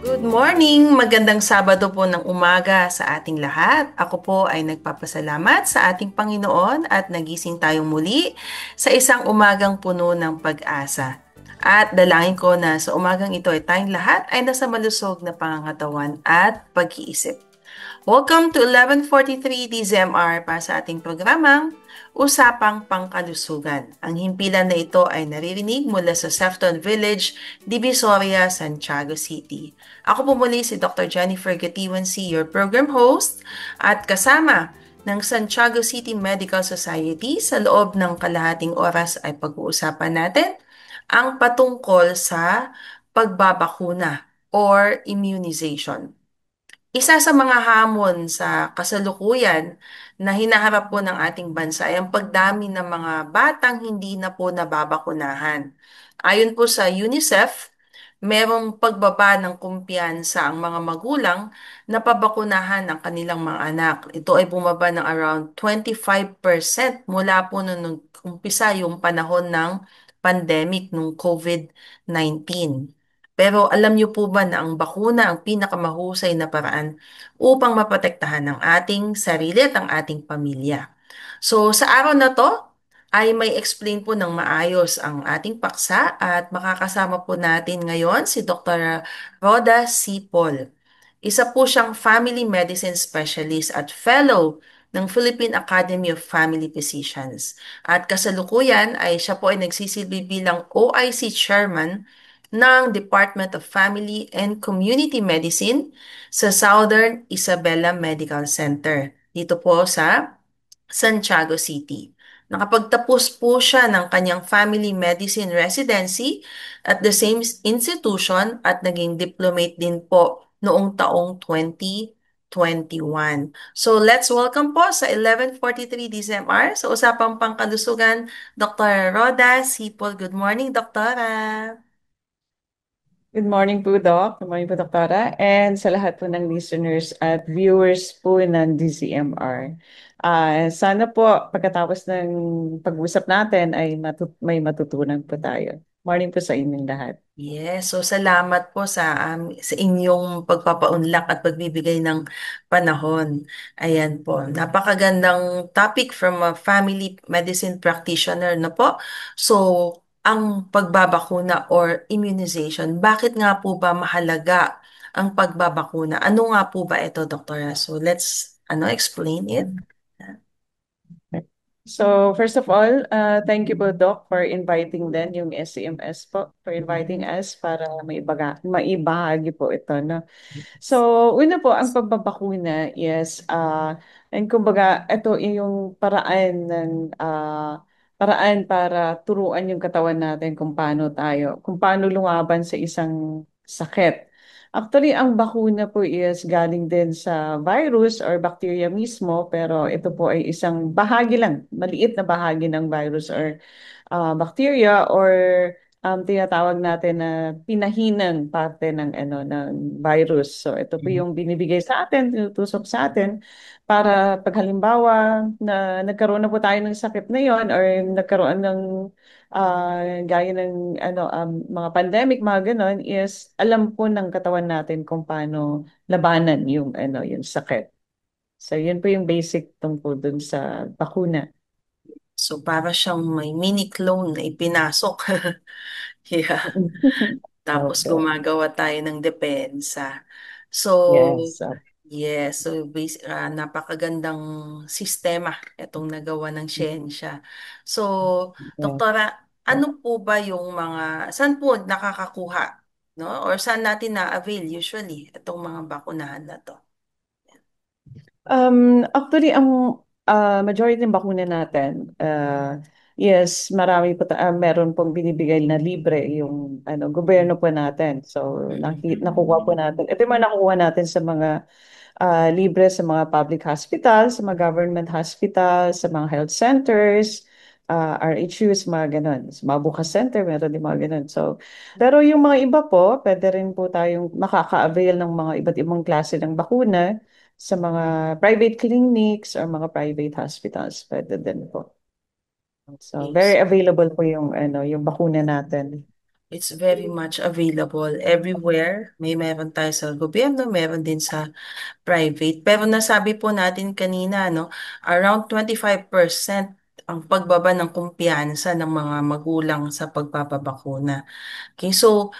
Good morning! Magandang Sabado po ng umaga sa ating lahat. Ako po ay nagpapasalamat sa ating Panginoon at nagising tayong muli sa isang umagang puno ng pag-asa. At dalangin ko na sa umagang ito ay tayong lahat ay nasa malusog na pangangatawan at pag-iisip. Welcome to 11:43 DZMR para sa ating programang Usapang Pangkalusugan. Ang himpilan na ito ay naririnig mula sa Sefton Village, Divisoria, Santiago City. Ako po muli si Dr. Jennifer Gatiwan C., your program host, at kasama ng Santiago City Medical Society sa loob ng kalahating oras ay pag-uusapan natin ang patungkol sa pagbabakuna or immunization. Isa sa mga hamon sa kasalukuyan na hinaharap po ng ating bansa ay ang pagdami ng mga batang hindi na po nababakunahan. Ayon po sa UNICEF, merong pagbaba ng kumpiyansa ang mga magulang na pabakunahan ang kanilang mga anak. Ito ay bumaba ng around 25% mula po nung umpisa yung panahon ng pandemic ng COVID-19. Pero alam niyo po ba na ang bakuna ang pinakamahusay na paraan upang maprotektahan ang ating sarili at ang ating pamilya? So sa araw na to ay may explain po ng maayos ang ating paksa at makakasama po natin ngayon si Dr. Rhoda C. Paul. Isa po siyang family medicine specialist at fellow ng Philippine Academy of Family Physicians. At kasalukuyan ay siya po ay nagsisilbi bilang OIC Chairman ng Department of Family and Community Medicine sa Southern Isabela Medical Center dito po sa Santiago City. Nakapagtapos po siya ng kanyang family medicine residency at the same institution at naging diplomate din po noong taong 2021. So let's welcome po sa 11:43 DZMR sa Usapang Pangkalusugan, Dr. Rhoda Sipol. Good morning, Doktora. Good morning po, Doc. Good morning po, Doktora. And sa lahat po ng listeners at viewers po ng DCMR. Sana po pagkatapos ng pag-usap natin ay may matutunan po tayo. Morning po sa inyong lahat. Yes, so salamat po sa inyong pagpapaunlak at pagbibigay ng panahon. Ayan po, napakagandang topic from a family medicine practitioner na po. So, ang pagbabakuna or immunization, bakit nga po ba mahalaga ang pagbabakuna? Ano nga po ba ito, Doktora? So, let's explain it. So, first of all, thank you po, Doc, for inviting din yung SCMS po, for inviting us para maibahagi po ito, no? So, una po, ang pagbabakuna is, and kumbaga, ito yung paraan para turuan yung katawan natin kung paano lumaban sa isang sakit. Actually, ang bakuna po is galing din sa virus or bacteria mismo, pero ito po ay isang bahagi lang, maliit na bahagi ng virus or bacteria or tinatawag natin na pinahinang parte ng ng virus. So ito po yung binibigay sa atin, tinutusok sa atin para pag halimbawa na nagkaroon na po tayo ng sakit na yon or nagkaroon ng gaya ng mga pandemic, mga ganon, is alam po ng katawan natin kung paano labanan yung sakit. So yun po yung basic tungkol dun sa bakuna. So, para siyang may mini clone na ipinasok. Yeah. Tapos Okay. gumagawa tayo ng depensa. So, Yes. yes, so napakagandang sistema itong nagawa ng siyensya. So, Yes. Doktora, ano po ba yung saan po nakakakuha, no? Or saan natin na-avail usually itong mga bakunahan na to? Actually, ang majority ng bakuna natin, yes, meron pong binibigay na libre yung gobyerno po natin. So, nakuha po natin. Ito yung mga nakuha natin sa mga libre sa mga public hospitals, sa mga government hospitals, sa mga health centers, RHUs, mga ganun. Sa mga bukas center, meron din mga ganun. So, pero yung mga iba po, pwede rin po tayong makaka-avail ng mga iba't ibang klase ng bakuna sa mga private clinics or mga private hospitals. Pwede din po. So, Yes. very available po yung bakuna natin. It's very much available everywhere. Meron tayo sa gobyerno, meron din sa private. Pero nasabi po natin kanina, no, around 25% ang pagbaba ng kumpiyansa ng mga magulang sa pagpapabakuna. Okay, so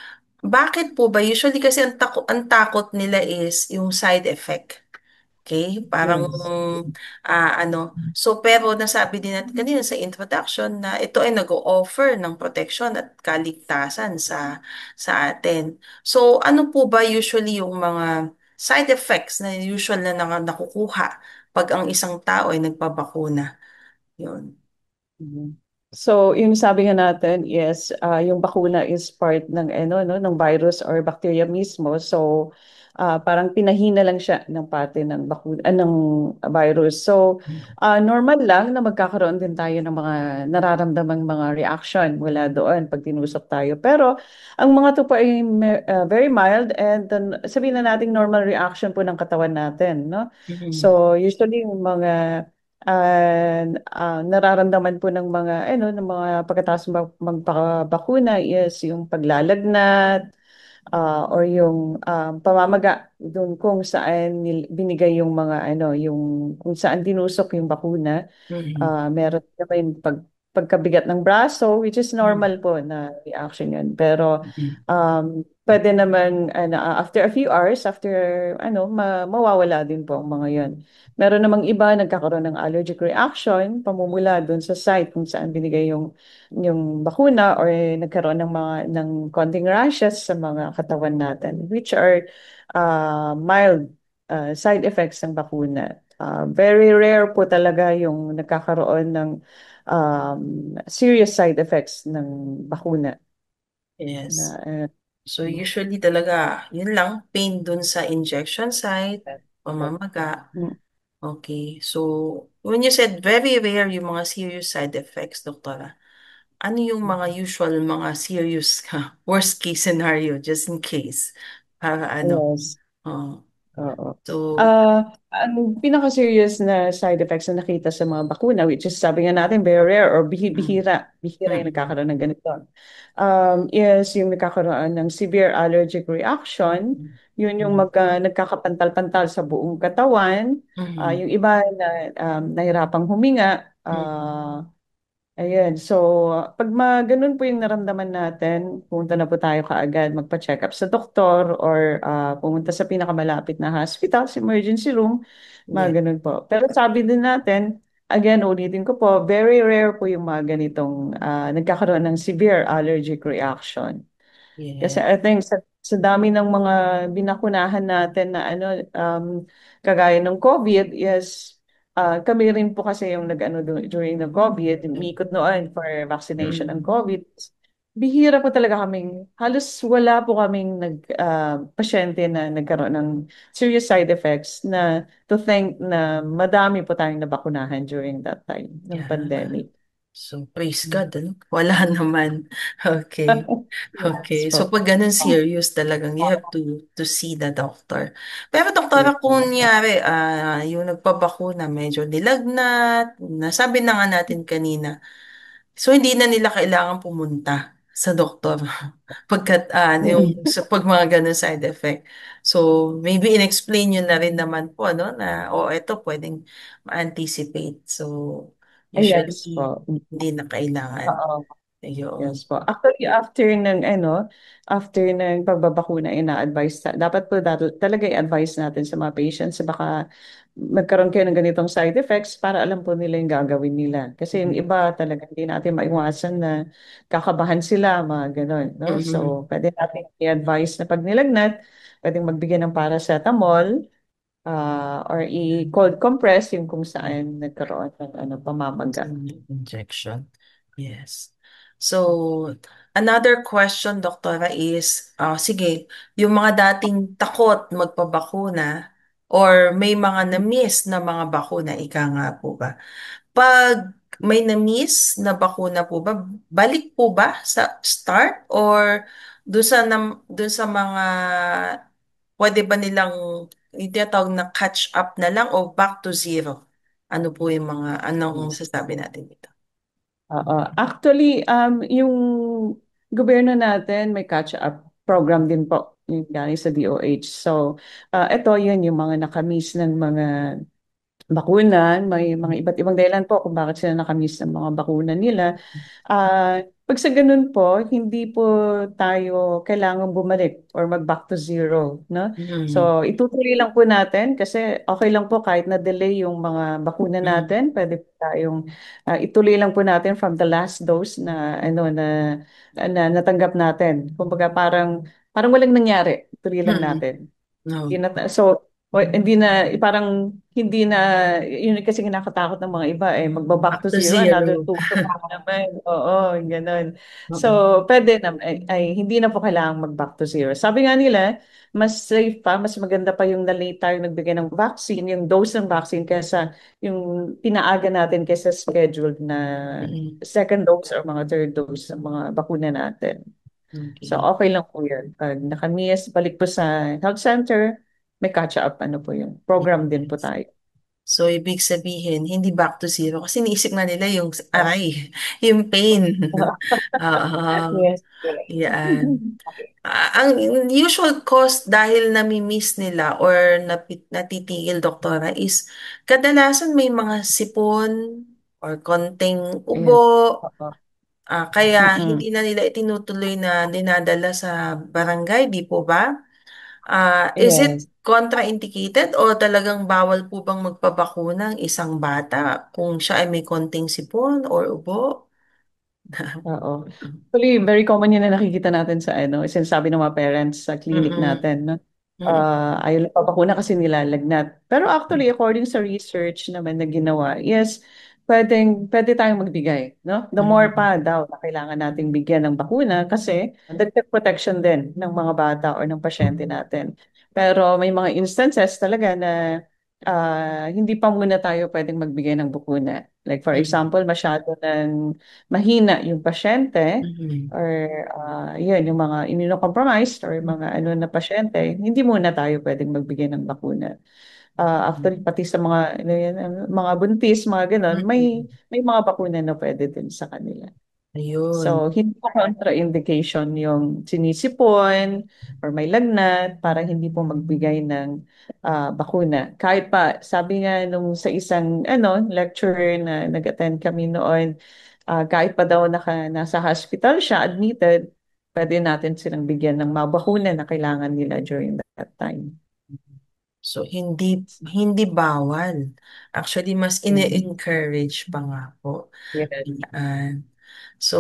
bakit po ba? Usually kasi ang takot nila is yung side effect. Okay, parang Yes. pero nasabi din natin kanina sa introduction na ito ay nag-o-offer ng protection at kaligtasan sa atin. So ano po ba usually yung mga side effects na usual na nakukuha pag ang isang tao ay nagpabakuna? Yun. Mhm. So, yung sabi nga natin is yung bakuna is part ng ano no ng virus or bacteria mismo. So, parang pinahina lang siya ng pati ng bakuna ng virus. So, normal lang na magkakaroon din tayo ng mga nararamdamang mga reaction mula doon pag tinusok tayo. Pero ang mga to po ay very mild and sabihin na nating normal reaction po ng katawan natin, no? Mhm. So, usually yung mga nararamdaman po ng mga ng mga pagkatapos magpakabakuna is yung paglalagnat or yung pamamaga doon kung saan binigay yung mga yung kung saan tinusok yung bakuna. Mhm. Meron naman pagkabigat ng braso, which is Mhm. normal po na reaction yun. Pero Mhm. pwede naman after a few hours, after mawawala din po ang mga yun. Meron namang iba nagkakaroon ng allergic reaction pamumula doon sa site kung saan binigay yung bakuna or nagkaroon ng konting rashes sa mga katawan natin, which are mild side effects ng bakuna. Very rare po talaga yung nagkakaroon ng serious side effects ng bakuna Yes. na So usually talaga, yun lang, pain dun sa injection site, pamamaga. mm, Okay. So when you said very rare yung mga serious side effects, doktora, ano yung mga usual mga serious worst case scenario just in case? Para ano? yes. Oh, Oo. so, Ang pinaka-serious na side effects na nakita sa mga bakuna, which is sabi nga natin, very rare or mm, bihira yung mm, nagkakaroon ng ganito, is yung nagkakaroon ng severe allergic reaction. mm, Yun yung mm, nagkakapantal-pantal sa buong katawan. mm, Yung iba na nahirapang huminga. mm, Ayan. So, pag ganun po yung naramdaman natin, pumunta na po tayo kaagad, magpa-check up sa doktor or pumunta sa pinakamalapit na hospital, sa emergency room, yeah, mga ganun po. Pero sabi din natin, again, ulitin ko po, very rare po yung mga ganitong nagkakaroon ng severe allergic reaction. Kasi yeah, I think sa dami ng mga binakunahan natin na kagaya ng COVID, yes, kami rin po kasi yung nag-ano during the COVID, umikot noon for vaccination ng mm, COVID. Bihira po talaga kaming, halos wala po kaming pasyente na nagkaroon ng serious side effects na to think na madami po tayong nabakunahan during that time ng yeah. pandemic. So, praise God, ano? Wala naman. Okay. Yes Okay. So, po. pag ganun serious talagang, you have to see the doctor. Pero, Yes doktora, kung nangyari, yung nagpabakuna, medyo nilagnat, nasabi na nga natin kanina, so hindi na nila kailangan pumunta sa doktor pagkat pag mga ganun side effect. So, maybe in-explain nyo na rin naman po, no, na, ito pwedeng ma-anticipate. So, Yes usually, po. hindi na kailangan. Oo. Ayun. Yes po. Actually, after ng pagbabakuna, ina-advise, dapat po talaga i-advise natin sa mga patients na baka magkaroon kayo ng ganitong side effects para alam po nila yung gagawin nila. Kasi yung Mhm. iba talaga hindi natin maiwasan na kakabahan sila, mga ganon. No? Mhm. So, pwede natin i-advise na pag nilagnat, pwedeng magbigay ng paracetamol or i-cold compress yung kung saan nagkaroon ng pamamaga. Injection. Yes. So, another question, Doktora, is, sige, yung mga dating takot magpabakuna or may mga na-miss na mga bakuna, ika nga po ba? Pag may na-miss na bakuna po ba, balik po ba sa start or doon sa mga pwede ba nilang yung tinatawag na catch up na lang o back to zero? Ano po yung anong masasabi natin dito? Oo. Actually, yung gobyerno natin may catch-up program din po yung galing sa DOH. So, ito yun yung mga nakamiss ng mga bakunan. May mga iba't ibang dahilan po kung bakit sila nakamiss ng mga bakunan nila. Pag sa ganun po, hindi po tayo kailangan bumalik or mag-back to zero, no? Mm, So, itutuloy lang po natin kasi okay lang po kahit na-delay yung mga bakuna mm, natin. Pwede po tayong ituloy lang po natin from the last dose na ano na natanggap natin. Kumbaga parang walang nangyari. Ituloy lang mm. natin. No. So, hindi na, parang hindi na, yun kasi kinakatakot ng mga iba eh, magbaback Back to to zero, another zero. 2 to pa naman. Oo, ganun. So, Oo. pwede na, hindi na po kailangang mag-back to zero. Sabi nga nila, mas safe pa, mas maganda pa yung na-late tayo nagbigay ng vaccine, yung dose ng vaccine, kaysa yung pinaaga natin kaysa scheduled na Mm, second dose or mga third dose ng mga bakuna natin. So, okay. okay lang po yun. Pag nakamiss, balik po sa health center, may catch-up, ano po yun. Program din po Yes. tayo. So, ibig sabihin, hindi back to zero. Kasi niisip nga nila yung aray, yung pain. Oo. Yes, correct. Yan. Ang usual cause dahil nami-miss nila or natitigil doktora is kadalasan may mga sipon or konting Yes. ubo. Oo. Kaya Mm-mm. hindi na nila itinutuloy na dinadala sa barangay, di po ba? Is it Yes. contraindicated o talagang bawal po bang magpabakuna ang isang bata kung siya ay may konting sipon or ubo? Oo. Actually, very common yun na nakikita natin sa ano, sinasabi ng mga parents sa clinic Mm-mm. natin, no? Mm-mm. Ayaw lang papakuna kasi nilalagnat. Pero actually, according sa research naman na ginawa, yes, pwede tayong magbigay, no? The more Mm-mm. pa daw na kailangan nating bigyan ng bakuna kasi dagdag protection din ng mga bata or ng pasyente natin. Pero may mga instances talaga na hindi pa muna tayo pwedeng magbigay ng bakuna. Like for Mm-mm. example, masyado ng mahina yung pasyente Mm-mm. or yun, yung mga immunocompromised or mga ano na pasyente, hindi muna tayo pwedeng magbigay ng bakuna. Actually, pati sa mga, ano yan, mga buntis, mga ganon, Mm-mm. may mga bakuna na pwede din sa kanila. Ayun. So, hindi po contraindication yung sinisipon or may lagnat para hindi po magbigay ng bakuna. Kahit pa, sabi nga nung sa isang lecturer na nag-attend kami noon, kahit pa daw nasa hospital siya, admitted, pwede natin silang bigyan ng mga bakuna na kailangan nila during that time. So, hindi bawal. Actually, mas Mm. ini-encourage pa nga po. Yes. Yan. So,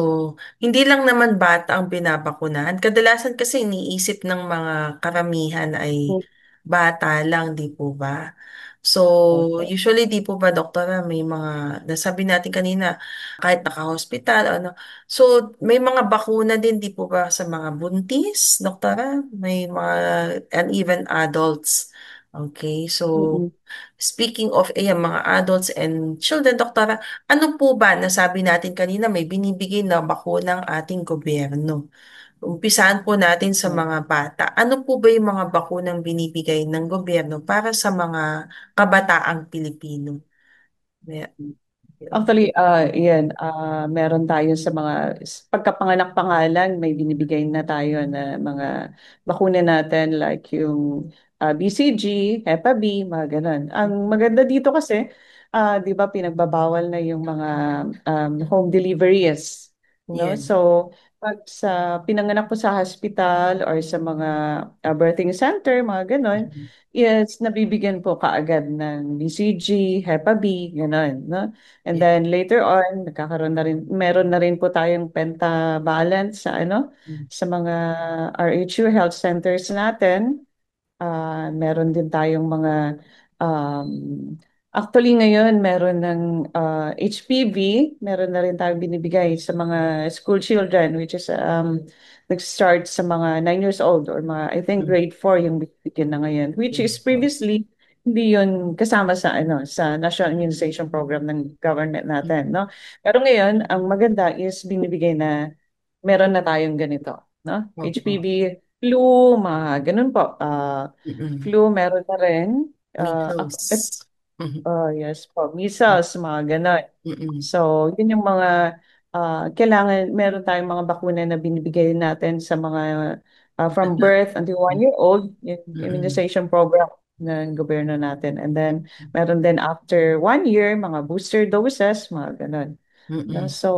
hindi lang naman bata ang binabakunahan. Kadalasan kasi iniisip ng mga karamihan ay bata lang, di po ba? So, Opo. usually di po ba, doktora, may mga, nasabi natin kanina, kahit naka-hospital, ano. So, may mga bakuna din, di po ba, sa mga buntis, doktora? May mga, and even adults. Okay, so, Mm-mm. speaking of mga adults and children, doktora, ano po ba, nasabi natin kanina, may binibigay na bakuna ang ating gobyerno. Umpisahan po natin sa Yeah. mga bata. Ano po ba yung mga bakunang binibigay ng gobyerno para sa mga kabataang Pilipino? Yeah. Yun. Actually, yan, meron tayo sa mga, pagkapanganak pa nga lang, may binibigay na tayo na mga bakuna natin like yung BCG, Hep B, mga ganun. Ang maganda dito kasi, di ba, pinagbabawal na yung mga home deliveries. No? Yan. So, pag sa pinanganak po sa hospital or sa mga birthing center, mga ganun, yes, nabibigyan po kaagad ng BCG, Hep B, ganun. No? And Yeah. then later on, meron na rin po tayong pentavalent sa sa mga RHU health centers natin. Meron din tayong mga um, actually ngayon meron ng HPV, meron na rin tayong binibigay sa mga school children which is nag-start sa mga 9 years old or mga I think grade 4 yung binibigyan na ngayon which is previously hindi yun kasama sa sa National Immunization Program ng government natin, no? Pero ngayon, ang maganda is binibigay na meron na tayong ganito, no? HPV, Opo. flu, mga ganun po. Mm-mm. Flu, meron na rin. Measles. Mhm. Yes po, measles, mga ganon. Mm-mm. So, yun yung mga kailangan meron tayong mga bakuna na binibigay natin sa mga from birth until 1 year old, yung Mm-mm. immunization program ng gobyerno natin. And then meron din after 1 year, mga booster doses, mga ganun. No? Mm-mm. So,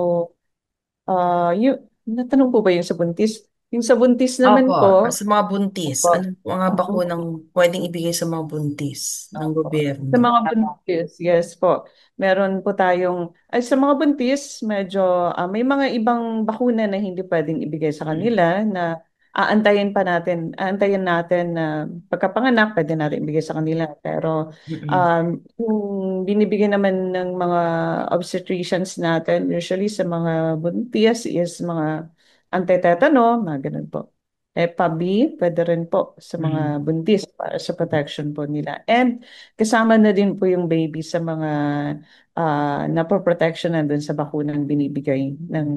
yung, natanong po ba yung sa buntis? Yung sa buntis Opo, naman po, sa mga buntis, opo. ano po ang mga bakunang pwedeng ibigay sa mga buntis ng Opo. Sa gobyerno? mga buntis, yes po. Meron po tayong, ay sa mga buntis, medyo may mga ibang bakuna na hindi pwedeng ibigay sa Mm-mm. kanila na aantayin natin na pagkapanganak, pwede natin ibigay sa kanila. Pero Mm-mm. yung binibigyan naman ng mga obstetricians natin, usually sa mga buntis is mga anti-tetano, mga ganun po. Hepa B, pwede rin po sa mga Mm-mm. buntis para sa protection po nila. And kasama na din po yung baby sa mga napoprotection na dun sa bakunang binibigay ng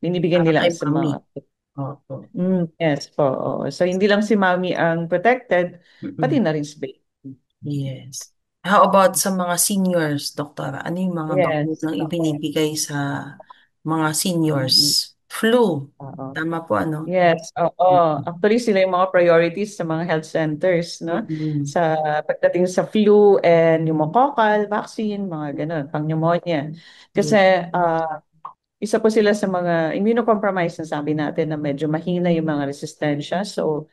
binibigyan Para nila kay sa mami. mga Opo. yes po. Oo. So hindi lang si mommy ang protected, pati Mm-mm. na rin si baby. Yes. How about sa mga seniors, doktora? Ano yung mga Yes. bakunang Oo. ibinibigay sa mga Mm-mm. seniors? Flu. Oo. Tama po, ano? Yes, oo. Mm-mm. Actually, sila yung mga priorities sa mga health centers, no? Mm-mm. Sa pagdating sa flu and pneumococcal vaccine, mga ganun, pang pneumonia. Kasi Yes. isa po sila sa mga immunocompromised na sabi natin na medyo mahina yung mga resistensya. So,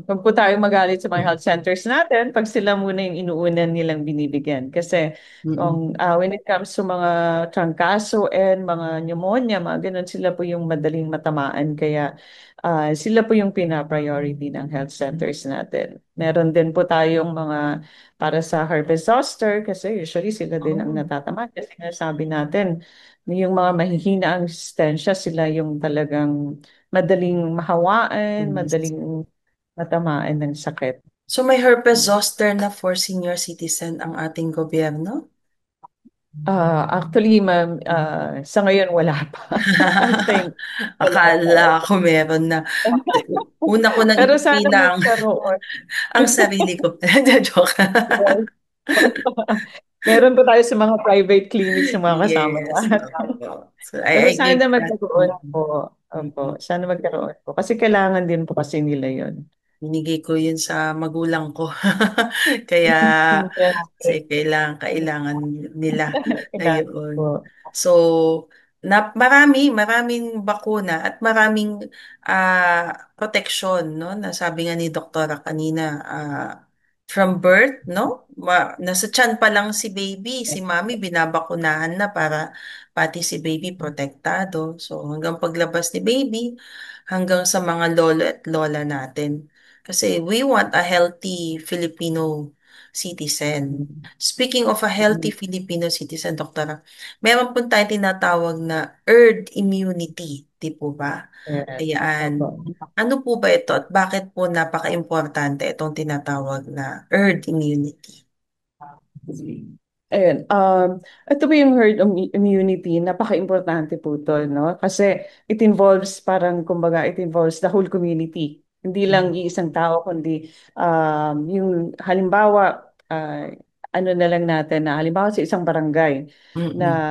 huwag po tayong magalit sa mga health centers natin pag sila muna yung inuunan nilang binibigyan. Kasi Mm-mm. kung when it comes to mga trangkaso and mga pneumonia, mga ganun, sila po yung madaling matamaan. Kaya sila po yung pina-priority ng health centers natin. Meron din po tayong mga para sa herpes zoster kasi usually sila din ang Oh, natatamaan. Kasi nga sabi natin, yung mga mahihina ang resistensya, sila yung talagang madaling mahawaan, yes. madaling matamaan ng sakit. So may herpes zoster na for senior citizen ang ating gobyerno? Actually, ma'am, sa ngayon wala pa. I think wala pa. Akala ko meron na. Una ko nang Pero sana ipipina magkaroon. ang sarili ko. Joke. Yes. Meron pa tayo sa mga private clinics ng mga kasama Yes. natin. Opo. So Pero I give sana that. magkaroon po. Opo, Mm-mm. sana magkaroon po. Kasi kailangan din po kasi nila yun. Binigay ko yun sa magulang ko. Kaya Yes. kasi kailangan nila. Kailangan Ayun. po. So, maraming bakuna at maraming protection, no? Nasabi nga ni Doktora kanina, from birth, no? Nasa tiyan pa lang si baby, si mommy binabakunahan na para pati si baby protektado. So, hanggang paglabas ni baby, hanggang sa mga lolo at lola natin. Kasi we want a healthy Filipino citizen. Speaking of a healthy Filipino citizen, Doktora, meron po tayong tinatawag na herd immunity, di po ba? Yes. Ayan. Opo. Ano po ba ito at bakit po napaka-importante itong tinatawag na herd immunity? Ayun, ito po yung immunity, napaka-importante po ito, no? Kasi it involves, parang, kumbaga, it involves the whole community. Hindi lang iisang tao, kundi yung halimbawa, ano na lang natin, na halimbawa sa isang barangay na Mm-mm.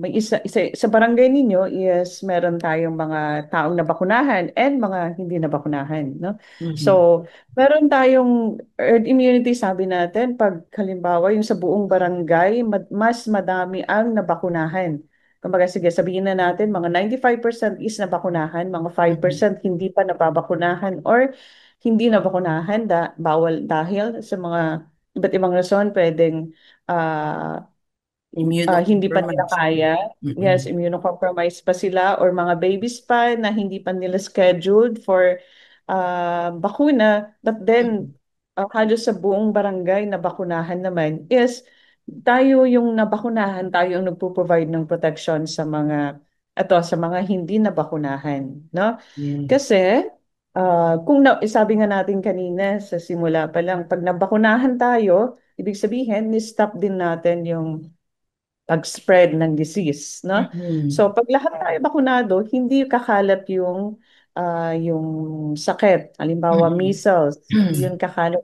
may sa barangay ninyo is meron tayong mga taong nabakunahan and mga hindi nabakunahan, no? Mhm. So, meron tayong herd immunity, sabi natin, pag halimbawa yung sa buong barangay, mas madami ang nabakunahan. Kumbaga, sige, sabihin na natin, mga 95% is nabakunahan, mga Mhm. 5% hindi pa nababakunahan or hindi nabakunahan, bawal dahil sa mga iba't ibang rason, pwedeng hindi pa nila Immunocompromised. kaya. Yes, Mm-mm. immunocompromised pa sila or mga babies pa na hindi pa nila scheduled for bakuna. But then, halos sa buong barangay na bakunahan naman is tayo yung nabakunahan, tayo yung nagpo-provide ng protection sa mga hindi nabakunahan, no? Yes. Kasi sabi nga natin kanina sa simula pa lang, pag nabakunahan tayo, ibig sabihin, ni-stop din natin yung pag-spread ng disease, no? Mm-mm. So pag lahat tayo bakunado, hindi kakalat yung sakit. Halimbawa, Mm-mm. measles, hindi yun kakalat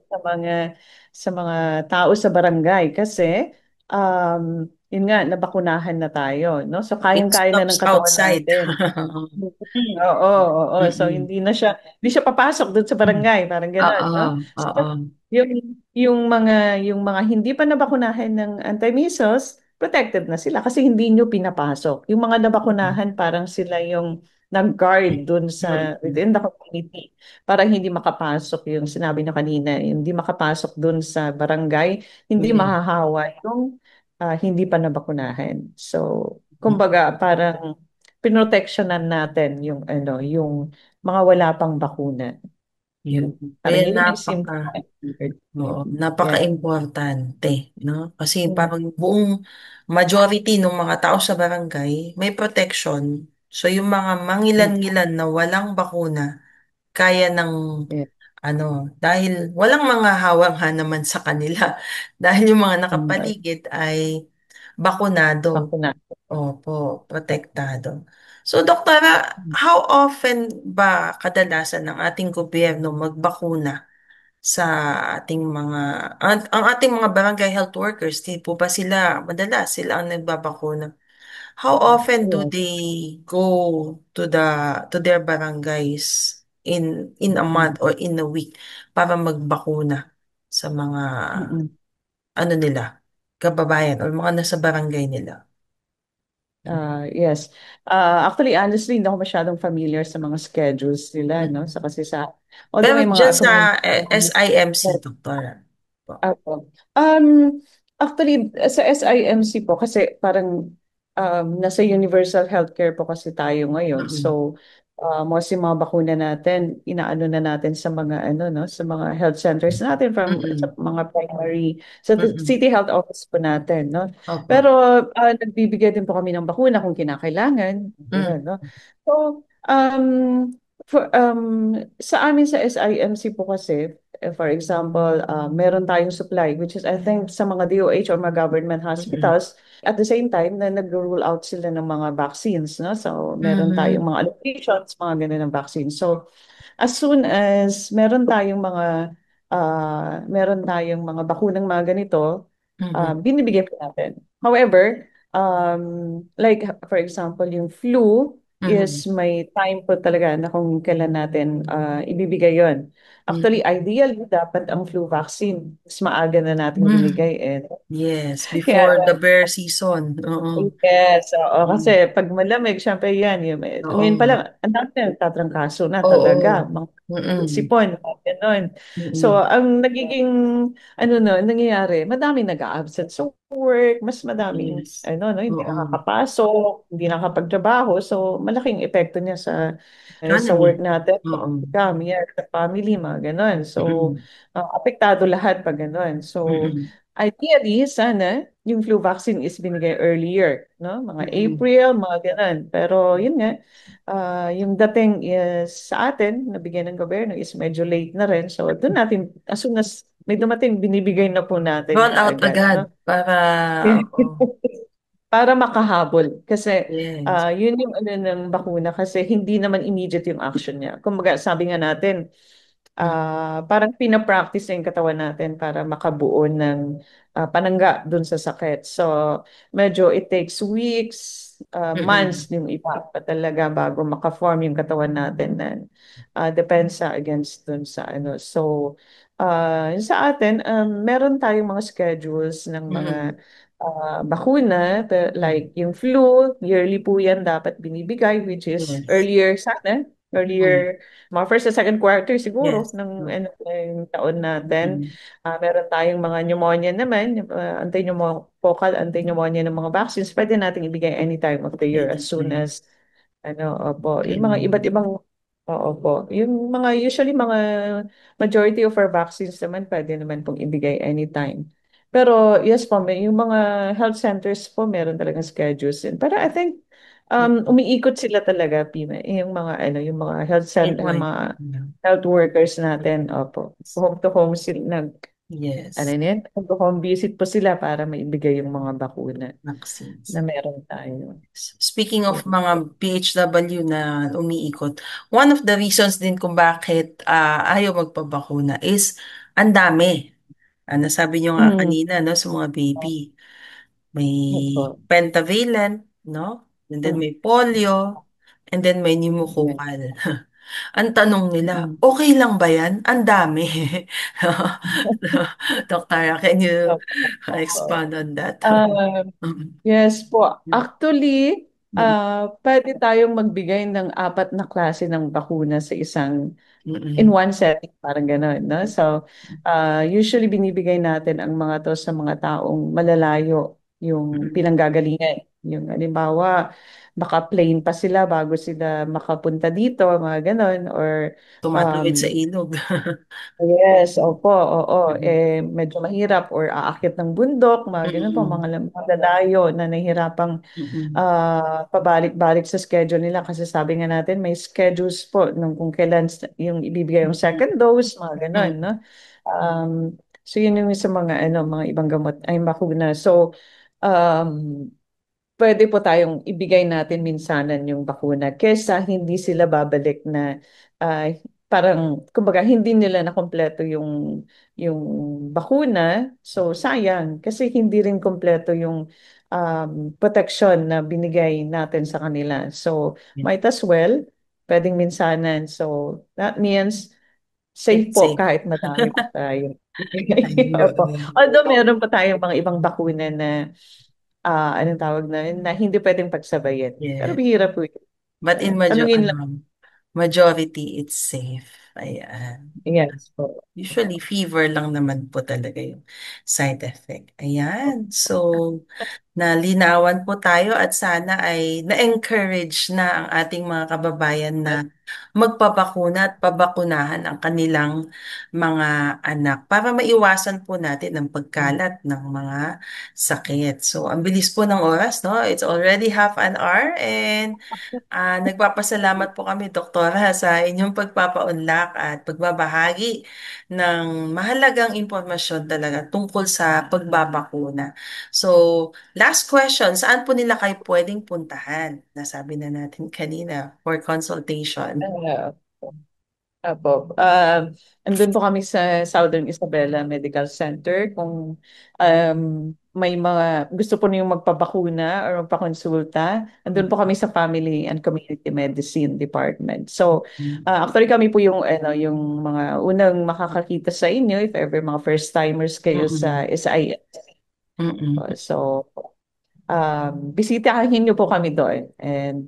sa mga tao sa barangay kasi um yun nga, nabakunahan na tayo, no? So, It kayang-kaya na ng stops katawan outside. natin. Oo, oo. So, Mm-mm. hindi siya papasok doon sa barangay, parang gano'n, Oo, no? So, oo. yung, yung mga hindi pa nabakunahan ng anti-measles, protected na sila kasi hindi nyo pinapasok. Yung mga nabakunahan, parang sila yung nag-guard doon sa, Mm-mm. within the community. Parang hindi makapasok yung sinabi na kanina, hindi makapasok doon sa barangay, hindi Mm-mm. mahahawa yung hindi pa nabakunahan. So, kumbaga, parang pinoteksyonan natin yung yung mga wala pang bakuna. Yun. Parang Kaya yun yung simple. oo, Yes. napaka-importante, no? Kasi Mm. parang buong majority ng mga tao sa barangay may protection. So yung mga Mm. mangilan-ngilan na walang bakuna, kaya ng Yes. ano, dahil walang mga hawang naman sa kanila. Dahil yung mga Mm. nakapaligid ay bakunado. Bakuna. Opo, protektado. So, doktora, how often ba kadalasan ng ating gobyerno magbakuna sa ating mga, ang ating mga barangay health workers, di po ba sila, madalas sila ang nagbabakuna? How often do Yes. they go to to their barangays in a month Mm. or in a week para magbakuna sa mga Mm. ano nila, kababayan or mga nasa barangay nila? Yes. Actually, honestly, hindi ako masyadong familiar sa mga schedules nila, no? Mm. Sa kasi although Pero may mga dyan sa authority. SIMC, doktora. Po. Opo. Actually, sa SIMC po, kasi parang nasa universal healthcare po kasi tayo ngayon. Mm-mm. So, most yung mga bakuna natin, inaano na natin sa mga no, sa mga health centers natin sa Mm-mm. mga primary, sa Mm-mm. city health office po natin, no. Opo. Pero nagbibigay din po kami ng bakuna kung kinakailangan. Ganun, Mm. no. So, sa amin sa SIMC po kasi, for example, meron tayong supply, which is I think sa mga DOH or mga government Mm-mm. hospitals, at the same time na nag-roll out sila ng mga vaccines, no? So, meron tayong Mm. mga allocations, mga ganun ng vaccines. So, as soon as meron tayong mga bakunang mga ganito, Mm-mm. binibigay po natin. However, like for example, yung flu Mm-mm. is may time po talaga na kung kailan natin ibibigay yon. Actually, Mm-mm. ideally, dapat ang flu vaccine, mas maaga na natin Mm. binigay. Yes, Kaya before the bear season. Oo. yes, oo. Mm. Kasi pag malamig, syempre yan. Ngayon pa lang, Oo. ang dami na nagtatrangkaso na talaga. Oo. Mga Mm-mm. sipon, mga ganon. So, Mm-mm. ang nagiging, no, nangyayari, madaming nag-a-absent sa work, mas madaming, Yes. hindi Oo. nakakapasok, hindi nakakapagtrabaho. So, malaking epekto niya sa Economy. work natin, Oo. income, yeah, sa family, mga ganon. So, Mm-mm. apektado lahat pag ganon. So, Mm-mm. ideally, sana, yung flu vaccine is binigay earlier, no? Mga Mm-mm. April, mga ganun. Pero yun nga, yung dating is sa atin, nabigyan ng gobyerno is medyo late na rin. So doon natin, as soon as may dumating, binibigay na po natin Roll out kaagad, agad no? para, oo. Para makahabol. Kasi Yes. yun yung ano ng bakuna kasi hindi naman immediate yung action niya. Kumbaga, sabi nga natin, Mm. parang pinapractice na yung katawan natin para makabuo ng panangga dun sa sakit. So, medyo it takes weeks, Mm-mm. months yung iba pa talaga bago makaform yung katawan natin na depensa against dun sa ano. So, sa atin, meron tayong mga schedules ng mga Mm-mm. bakuna, like yung flu, yearly po yan dapat binibigay, which is Yes. earlier sana, Mm. earlier mga first and second quarter siguro Yes. ng ano, ng taon natin. Mm. Meron tayong mga pneumonia naman, anti-pneumococcal, anti-pneumonia ng mga vaccines, pwede nating ibigay any time of the year as soon Anytime. as opo, yung mga iba't Mm. ibang opo, yung mga usually mga majority of our vaccines naman pwede naman pong ibigay anytime. Pero yes po, yung mga health centers po meron talagang schedules din. Pero I think umiikot sila talaga, Pima, yung mga Statewide. mga Yeah. health workers natin, opo. Home to home sila Yes. home to home visit po sila para maibigay yung mga bakuna na Vaccines. meron tayo. Speaking of Yes. mga PHW na umiikot, one of the reasons din kung bakit ayaw magpabakuna is ang dami. Nasabi nyo nga Mm. kanina, no, sa mga baby. may Opo. pentavalent, no? And then Mm, may polio, and then may yes. pneumococcal. Ang tanong nila, Mm. okay lang ba yan? Ang dami. Doctor, can you Opo. Opo. expand on that? Ah, yes po. Actually, Mm, pwede tayong magbigay ng apat na klase ng bakuna sa isang in mm, one setting, parang gano'n, no? So, usually binibigay natin ang mga to sa mga taong malalayo yung mm. pinanggagalingan. Yung halimbawa, baka plane pa sila bago sila makapunta dito, mga gano'n, or Tumatawid sa um, ilog. yes, opo, oo. Mm, Medyo mahirap or aakyat ng bundok, mga ganun po, mm, mga lalayo na nahihirapang mm, pabalik-balik sa schedule nila kasi sabi nga natin may schedules po nung kung kailan yung ibibigay yung mm, second dose, mga ganun, no? mm, So yun yung sa mga mga ibang gamot ay bakuna. So um, pwede po tayong ibigay natin minsanan yung bakuna kesa hindi sila babalik na ah, parang kumbaga hindi nila na kompleto yung bakuna. So sayang kasi hindi rin kompleto yung protection na binigay natin sa kanila. So mm. might as well pwedeng minsanan. So that means safe It's po safe. kahit madami pa tayo. Opo. Ayun. Although meron pa tayong mga ibang bakuna na anong tawag na hindi pwedeng pagsabayin. Pero Yeah. bihira po yun. But in Tanungin lang. majority, it's safe. Ayan. Yes po. Usually, fever lang naman po talaga yung side effect. Ayan. So, nalinawan po tayo at sana ay na-encourage na ang ating mga kababayan na magpabakuna at pabakunahan ang kanilang mga anak para maiwasan po natin ang pagkalat ng mga sakit. So, ang bilis po ng oras, no? It's already half an hour and nagpapasalamat po kami, Doktora, sa inyong pagpapaunlak at pagbabahagi ng mahalagang impormasyon talaga tungkol sa pagbabakuna. So, last question, saan po nila kayo pwedeng puntahan? Nasabi na natin kanina for consultation. Uh, Apo. Andun po kami sa Southern Isabela Medical Center. Kung may mga gusto po niyong magpabakuna or magpakonsulta, andun po kami sa Family and Community Medicine Department. So, actually kami po yung mga unang makakakita sa inyo if ever mga first timers kayo sa Mm-mm. SIS. Mm-mm. So, bisitahin niyo po kami doon and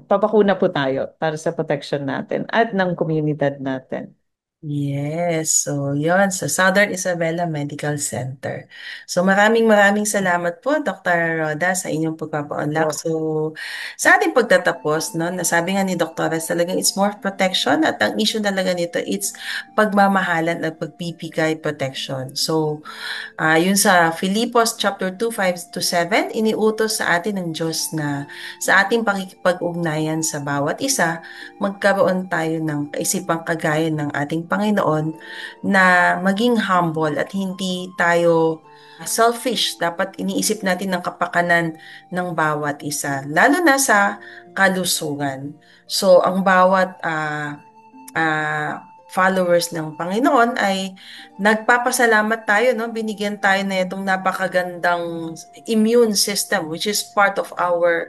papakuna po tayo para sa protection natin at ng komunidad natin. Yes, so yon sa Southern Isabela Medical Center. So maraming maraming salamat po Dr. Roda sa inyong pagpapaunlak. So, So sa ating pagtatapos, no, nasabi nga ni Dr. talagang it's more protection at ang issue talaga nito it's pagmamahalan at pagpipigay protection. So yun sa Filipos chapter 2:5-7, iniutos sa atin ng Diyos na sa ating pakikipag-ugnayan sa bawat isa, magkaroon tayo ng kaisipang kagaya ng ating Panginoon na maging humble at hindi tayo selfish. Dapat iniisip natin ng kapakanan ng bawat isa, lalo na sa kalusugan. So, ang bawat followers ng Panginoon ay nagpapasalamat tayo, no? Binigyan tayo na itong napakagandang immune system which is part of our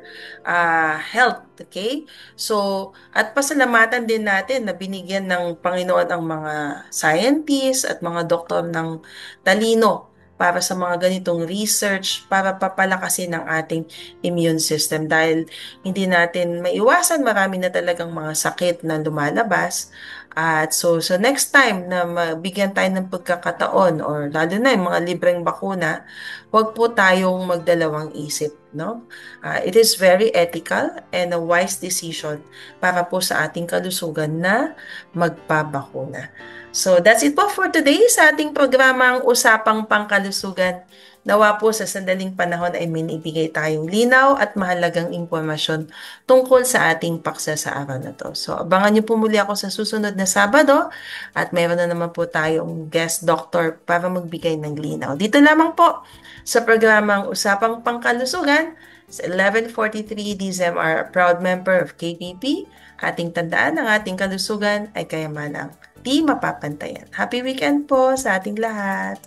health, okay? So, at pasalamatan din natin na binigyan ng Panginoon ang mga scientists at mga doktor ng talino para sa mga ganitong research para papalakasin ang ating immune system dahil hindi natin maiwasan marami na talagang mga sakit na lumalabas at so next time na mabigyan tayo ng pagkakataon or lalo na yung mga libreng bakuna, huwag po tayong magdalawang isip, no? It is very ethical and a wise decision para po sa ating kalusugan na magpabakuna. So that's it po for today sa ating programang Usapang Pangkalusugan. Nawa po sa sandaling panahon ay may ibigay tayong linaw at mahalagang impormasyon tungkol sa ating paksa sa araw na to. So, abangan niyo po muli ako sa susunod na Sabado at mayroon na naman po tayong guest doctor para magbigay ng linaw. Dito lamang po sa programang Usapang Pangkalusugan sa 1143 DZMR, a proud member of KPP. Ating tandaan ang ating kalusugan ay kayamanang di mapapantayan. Happy weekend po sa ating lahat!